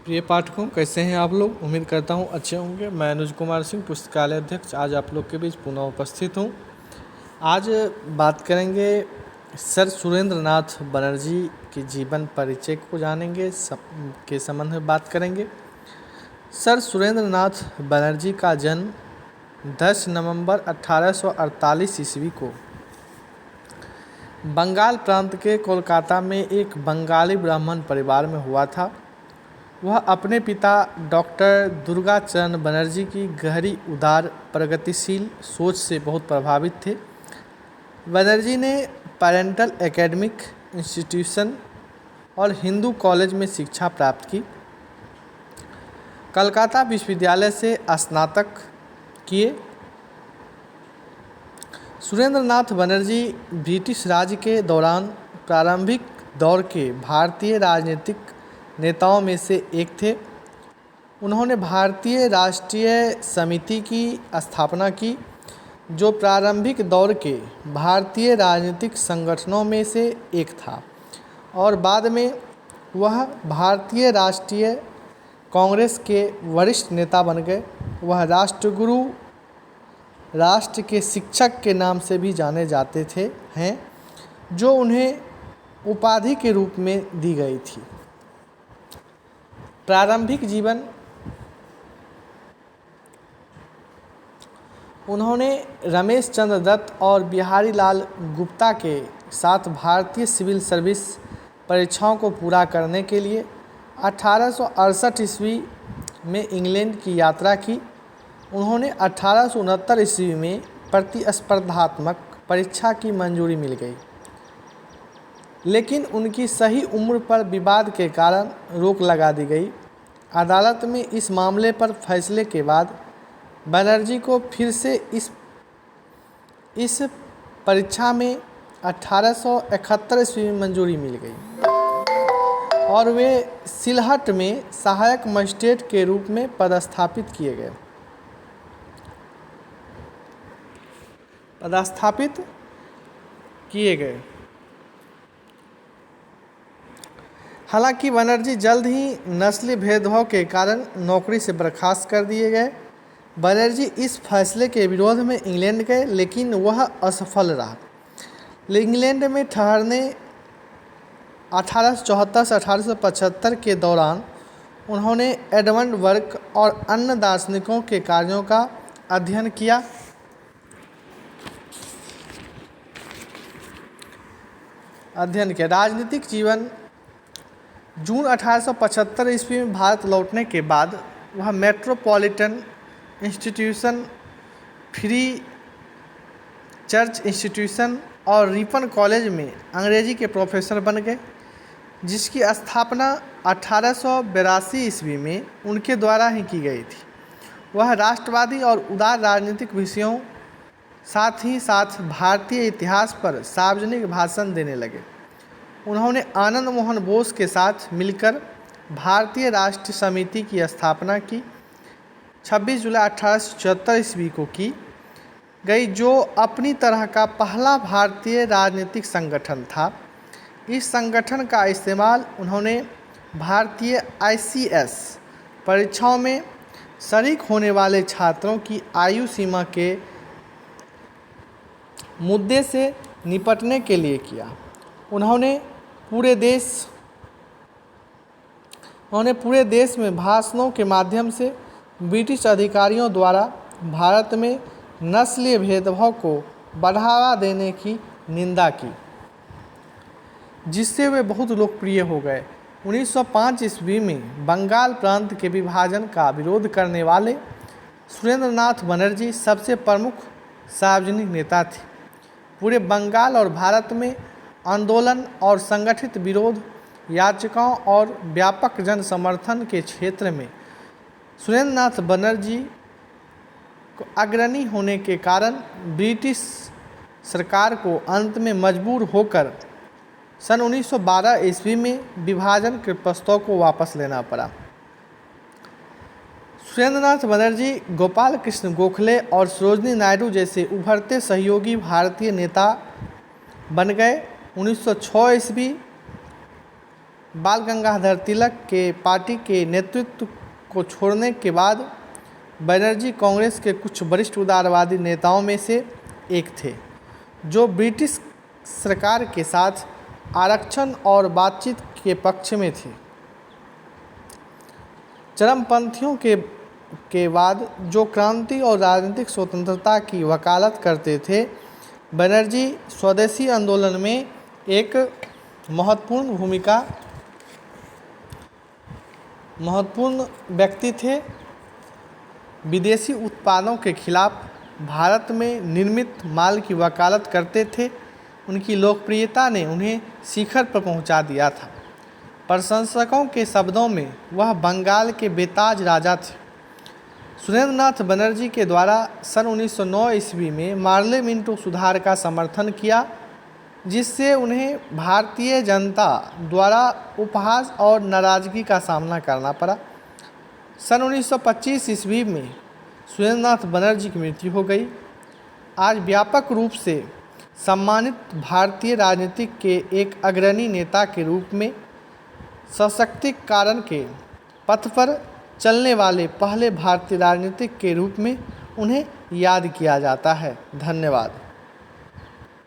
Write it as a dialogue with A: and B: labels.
A: प्रिय पाठकों, कैसे हैं आप लोग। उम्मीद करता हूं अच्छे होंगे। मैं अनुज कुमार सिंह, पुस्तकालय अध्यक्ष, आज आप लोग के बीच पुनः उपस्थित हूं। आज बात करेंगे सर सुरेंद्र नाथ बनर्जी के जीवन परिचय को जानेंगे, के संबंध में बात करेंगे। सर सुरेंद्र नाथ बनर्जी का जन्म 10 नवंबर 1848 ईस्वी को बंगाल प्रांत के कोलकाता में एक बंगाली ब्राह्मण परिवार में हुआ था। वह अपने पिता डॉक्टर दुर्गाचरण बनर्जी की गहरी, उदार, प्रगतिशील सोच से बहुत प्रभावित थे। बनर्जी ने पेरेंटल एकेडमिक इंस्टीट्यूशन और हिंदू कॉलेज में शिक्षा प्राप्त की। कलकत्ता विश्वविद्यालय से स्नातक किए। सुरेंद्र नाथ बनर्जी ब्रिटिश राज के दौरान प्रारंभिक दौर के भारतीय राजनीतिक नेताओं में से एक थे। उन्होंने भारतीय राष्ट्रीय समिति की स्थापना की, जो प्रारंभिक दौर के भारतीय राजनीतिक संगठनों में से एक था, और बाद में वह भारतीय राष्ट्रीय कांग्रेस के वरिष्ठ नेता बन गए। वह राष्ट्रगुरु, राष्ट्र के शिक्षक के नाम से भी जाने जाते हैं, जो उन्हें उपाधि के रूप में दी गई थी। प्रारंभिक जीवन। उन्होंने रमेश चंद्र दत्त और बिहारी लाल गुप्ता के साथ भारतीय सिविल सर्विस परीक्षाओं को पूरा करने के लिए 1868 ईस्वी में इंग्लैंड की यात्रा की। उन्होंने 1869 ईस्वी में प्रतिस्पर्धात्मक परीक्षा की मंजूरी मिल गई, लेकिन उनकी सही उम्र पर विवाद के कारण रोक लगा दी गई। अदालत में इस मामले पर फैसले के बाद बनर्जी को फिर से इस परीक्षा में 1871 ईस्वी में मंजूरी मिल गई और वे सिलहट में सहायक मजिस्ट्रेट के रूप में पदस्थापित किए गए। हालांकि बनर्जी जल्द ही नस्लीय भेदभाव के कारण नौकरी से बर्खास्त कर दिए गए। बनर्जी इस फैसले के विरोध में इंग्लैंड गए, लेकिन वह असफल रहा। इंग्लैंड में ठहरने 1874 से 1875 के दौरान उन्होंने एडमंड बर्क और अन्य दार्शनिकों के कार्यों का अध्ययन किया। राजनीतिक जीवन। जून 1875 ईस्वी में भारत लौटने के बाद वह metropolitan institution, free church institution और रिपन कॉलेज में अंग्रेजी के प्रोफेसर बन गए, जिसकी स्थापना 1882 ईस्वी में उनके द्वारा ही की गई थी। वह राष्ट्रवादी और उदार राजनीतिक विषयों, साथ ही साथ भारतीय इतिहास पर सार्वजनिक भाषण देने लगे। उन्होंने आनंद मोहन बोस के साथ मिलकर भारतीय राष्ट्रीय समिति की स्थापना की। 26 जुलाई 1874 ईस्वी को की गई, जो अपनी तरह का पहला भारतीय राजनीतिक संगठन था। इस संगठन का इस्तेमाल उन्होंने भारतीय ICS परीक्षाओं में शरीक होने वाले छात्रों की आयु सीमा के मुद्दे से निपटने के लिए किया। उन्होंने पूरे देश में भाषणों के माध्यम से ब्रिटिश अधिकारियों द्वारा भारत में नस्लीय भेदभाव को बढ़ावा देने की निंदा की, जिससे वे बहुत लोकप्रिय हो गए। 1905 ईस्वी में बंगाल प्रांत के विभाजन का विरोध करने वाले सुरेंद्र नाथ बनर्जी सबसे प्रमुख सार्वजनिक नेता थे। पूरे बंगाल और भारत में आंदोलन और संगठित विरोध याचिकाओं और व्यापक जन समर्थन के क्षेत्र में सुरेंद्र नाथ बनर्जी को अग्रणी होने के कारण ब्रिटिश सरकार को अंत में मजबूर होकर सन 1912 ईस्वी में विभाजन के प्रस्ताव को वापस लेना पड़ा। सुरेंद्र नाथ बनर्जी गोपाल कृष्ण गोखले और सरोजिनी नायडू जैसे उभरते सहयोगी भारतीय नेता बन गए। 1906 ईस्वी बाल गंगाधर तिलक के पार्टी के नेतृत्व को छोड़ने के बाद बनर्जी कांग्रेस के कुछ वरिष्ठ उदारवादी नेताओं में से एक थे, जो ब्रिटिश सरकार के साथ आरक्षण और बातचीत के पक्ष में थे। चरमपंथियों के बाद जो क्रांति और राजनीतिक स्वतंत्रता की वकालत करते थे, बनर्जी स्वदेशी आंदोलन में एक महत्वपूर्ण व्यक्ति थे। विदेशी उत्पादों के खिलाफ भारत में निर्मित माल की वकालत करते थे। उनकी लोकप्रियता ने उन्हें शिखर पर पहुंचा दिया था। प्रशंसकों के शब्दों में वह बंगाल के बेताज राजा थे। सुरेंद्रनाथ बनर्जी के द्वारा सन 1909 ईस्वी में मार्ले मिंटो सुधार का समर्थन किया, जिससे उन्हें भारतीय जनता द्वारा उपहास और नाराजगी का सामना करना पड़ा। सन 1925 ईस्वी में सुरेंद्रनाथ बनर्जी की मृत्यु हो गई। आज व्यापक रूप से सम्मानित भारतीय राजनीति के एक अग्रणी नेता के रूप में सशक्तिकरण के पथ पर चलने वाले पहले भारतीय राजनीतिक के रूप में उन्हें याद किया जाता है। धन्यवाद।